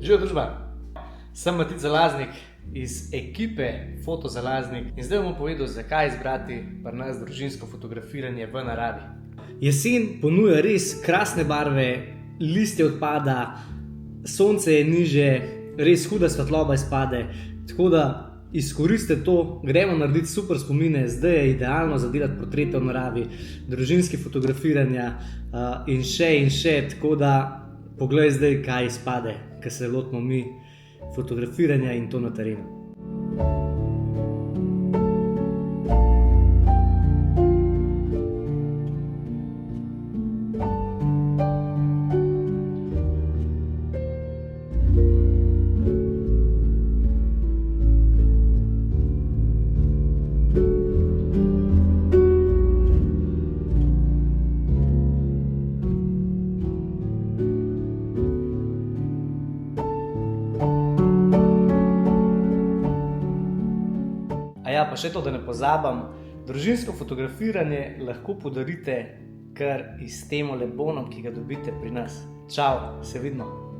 Živijo družba, sem Matic Zalaznik iz ekipe Foto Zalaznik in zdaj bom povedal, zakaj izbrati pri nas družinsko fotografiranje v naravi. Jesen ponuja res krasne barve, listje odpada, sonce je niže, res huda svetloba izpade, tako da izkoristite to, gremo narediti super spomine, zdaj je idealno za delati portrete v naravi, družinske fotografiranja in še, tako da poglej zdaj, kaj izpade, ko se lotimo mi fotografiranja in to na terenu. Pa še to, da ne pozabim, družinsko fotografiranje lahko podarite kar iz temole bonom, ki ga dobite pri nas. Čau, se vidimo!